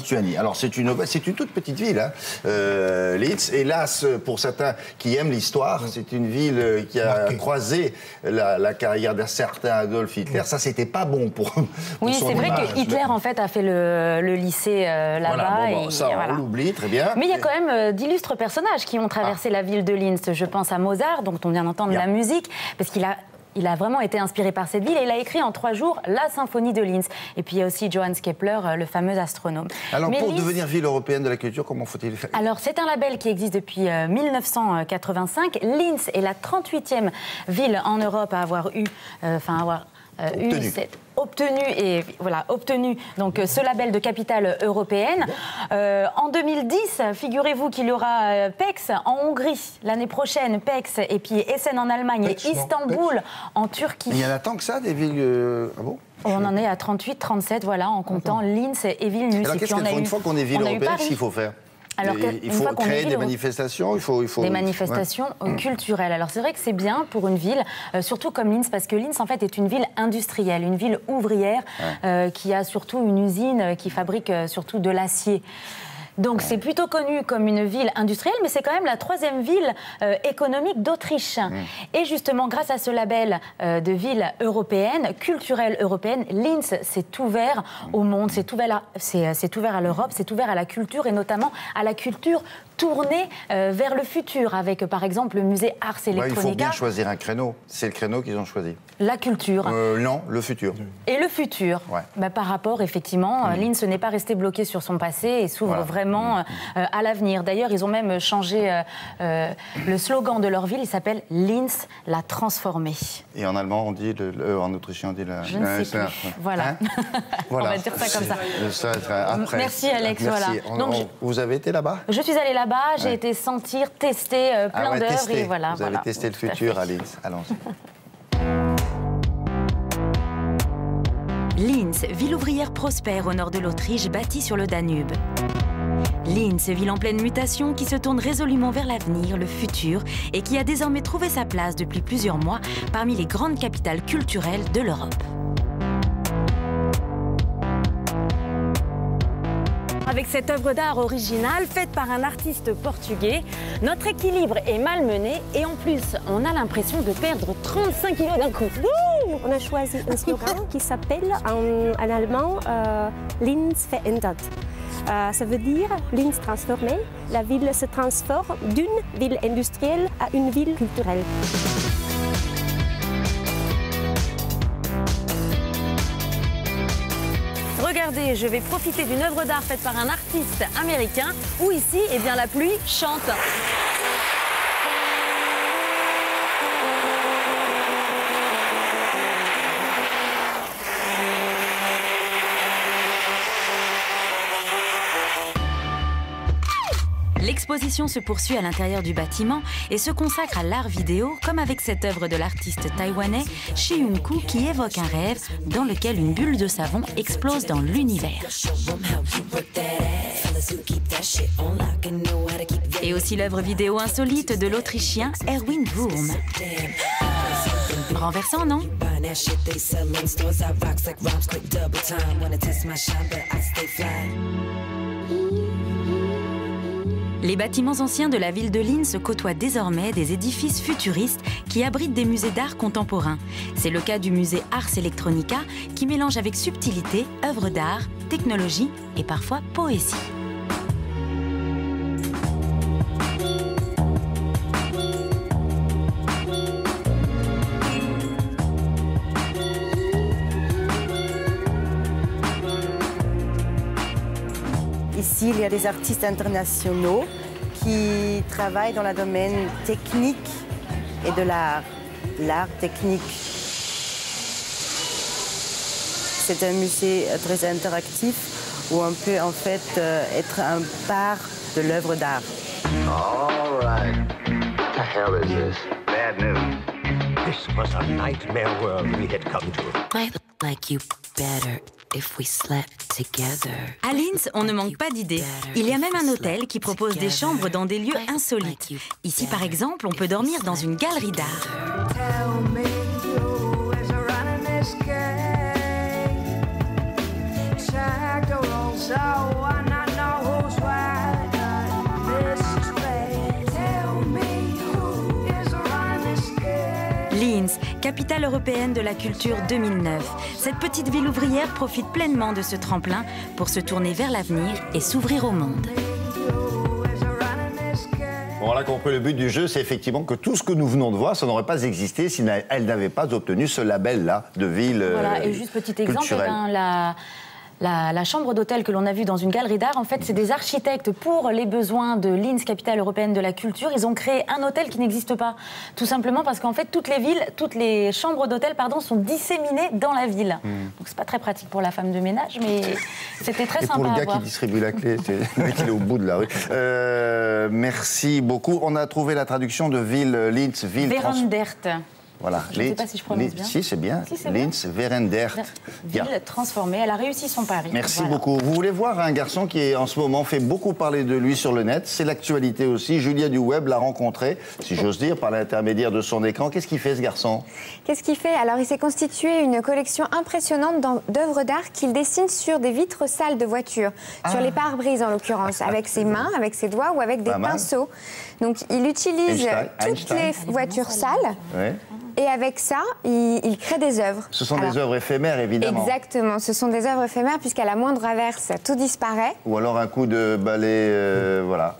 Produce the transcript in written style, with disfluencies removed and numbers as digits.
Lituanie. Alors c'est une toute petite ville, hein, Linz. Hélas, pour certains qui aiment l'histoire, c'est une ville qui a croisé la carrière d'un certain Adolf Hitler. Ça, c'était pas bon pour oui, son c'est vrai image. que Hitler, en fait, a fait le lycée là-bas. Voilà, bon, ça, on l'oublie, très bien. Mais il y a quand même d'illustres personnages qui ont traversé la ville de Linz. Je pense à Mozart, dont on vient d'entendre la musique, parce qu'il a vraiment été inspiré par cette ville et il a écrit en 3 jours la symphonie de Linz. Et puis il y a aussi Johannes Kepler, le fameux astronome. Alors mais pour Linz, devenir ville européenne de la culture, comment faut-il faire? Alors c'est un label qui existe depuis 1985. Linz est la 38e ville en Europe à avoir obtenu donc ce label de capitale européenne. En 2010, figurez-vous qu'il y aura Pécs en Hongrie l'année prochaine, Pécs, et puis Essen en Allemagne et Istanbul en Turquie. Il y en a tant que ça, des villes... Ah bon? On en est à 38, 37, voilà, en comptant Linz et Vilnius. Alors qu'est-ce qu'il faut, une fois qu'on est ville européenne, qu'est-ce qu'il faut faire? Alors il faut créer des manifestations, il faut des manifestations culturelles. Alors c'est vrai que c'est bien pour une ville, surtout comme Linz, parce que Linz en fait est une ville industrielle, une ville ouvrière qui a surtout une usine qui fabrique surtout de l'acier. Donc c'est plutôt connu comme une ville industrielle, mais c'est quand même la 3e ville économique d'Autriche. Et justement, grâce à ce label de ville européenne, culturelle européenne, Linz s'est ouvert au monde, s'est ouvert à l'Europe, s'est ouvert à la culture et notamment à la culture tournée vers le futur, avec par exemple le musée Ars Electronica. Il faut bien choisir un créneau. C'est le créneau qu'ils ont choisi. La culture. Non, le futur. Et le futur. Par rapport, effectivement, Linz n'est pas resté bloqué sur son passé et s'ouvre vraiment à l'avenir. D'ailleurs, ils ont même changé le slogan de leur ville. Il s'appelle Linz, la transformée. Et en allemand, on dit, en autrichien, on dit la... Je ne sais plus. Voilà. Hein voilà. On va dire ça comme ça. Après. Merci, Alex. Merci. Voilà. Donc, vous avez été là-bas? Je suis allée là-bas, j'ai été sentir, tester plein d'heures. Et voilà, vous avez testé le futur à Linz. Allons-y. Linz, ville ouvrière prospère au nord de l'Autriche, bâtie sur le Danube. Linz, ville en pleine mutation qui se tourne résolument vers l'avenir, le futur, et qui a désormais trouvé sa place depuis plusieurs mois parmi les grandes capitales culturelles de l'Europe. Avec cette œuvre d'art originale faite par un artiste portugais, notre équilibre est malmené et en plus, on a l'impression de perdre 35 kilos d'un coup. On a choisi un slogan qui s'appelle en allemand Linz verändert. Ça veut dire Linz transformé. La ville se transforme d'une ville industrielle à une ville culturelle. Regardez, je vais profiter d'une œuvre d'art faite par un artiste américain où ici, eh bien, la pluie chante. L'exposition se poursuit à l'intérieur du bâtiment et se consacre à l'art vidéo, comme avec cette œuvre de l'artiste taïwanais Shi Yun-koo qui évoque un rêve dans lequel une bulle de savon explose dans l'univers. Et aussi l'œuvre vidéo insolite de l'Autrichien Erwin Wurm. Renversant, non? Les bâtiments anciens de la ville de Linz côtoient désormais des édifices futuristes qui abritent des musées d'art contemporain. C'est le cas du musée Ars Electronica qui mélange avec subtilité œuvres d'art, technologie et parfois poésie. Ici, il y a des artistes internationaux qui travaillent dans le domaine technique et de l'art technique. C'est un musée très interactif où on peut en fait être un part de l'œuvre d'art. All right. What the hell is this? Bad news. This was a nightmare world we had come to. I like you better if we slept together. À Linz, on ne manque pas d'idées. Il y a même un hôtel qui propose des chambres dans des lieux insolites. Ici, par exemple, on peut dormir dans une galerie d'art. Linz, capitale européenne de la culture 2009. Cette petite ville ouvrière profite pleinement de ce tremplin pour se tourner vers l'avenir et s'ouvrir au monde. Bon, on a compris, le but du jeu, c'est effectivement que tout ce que nous venons de voir, ça n'aurait pas existé si elle n'avait pas obtenu ce label-là de ville Voilà, et juste petit exemple, culturelle. La chambre d'hôtel que l'on a vue dans une galerie d'art, en fait, c'est des architectes pour les besoins de Linz, capitale européenne de la culture. Ils ont créé un hôtel qui n'existe pas. Tout simplement parce qu'en fait, toutes les chambres d'hôtel, sont disséminées dans la ville. Donc, c'est pas très pratique pour la femme de ménage, mais c'était très sympa à voir. Et pour le gars qui distribue la clé, le mec, il est au bout de la rue. Merci beaucoup. On a trouvé la traduction de ville, Linz, ville... Verandert. Voilà. Je ne sais pas si je prononce bien. Si, c'est bien. Si, Linz, Verandert. Ville transformée. Elle a réussi son pari. Merci beaucoup. Vous voulez voir un garçon qui, en ce moment, fait beaucoup parler de lui sur le net. C'est l'actualité aussi. Julia du Web l'a rencontré, si j'ose dire, par l'intermédiaire de son écran. Qu'est-ce qu'il fait, ce garçon? Qu'est-ce qu'il fait? Alors, il s'est constitué une collection impressionnante d'œuvres d'art qu'il dessine sur des vitres sales de voitures, sur les pare-brises en l'occurrence, avec ses mains, avec ses doigts ou avec des pinceaux. Donc, il utilise toutes les voitures sales. Ouais. Et avec ça, il crée des œuvres. Ce sont des œuvres éphémères, évidemment. Exactement, ce sont des œuvres éphémères puisqu'à la moindre averse, tout disparaît. Ou alors un coup de balai, voilà.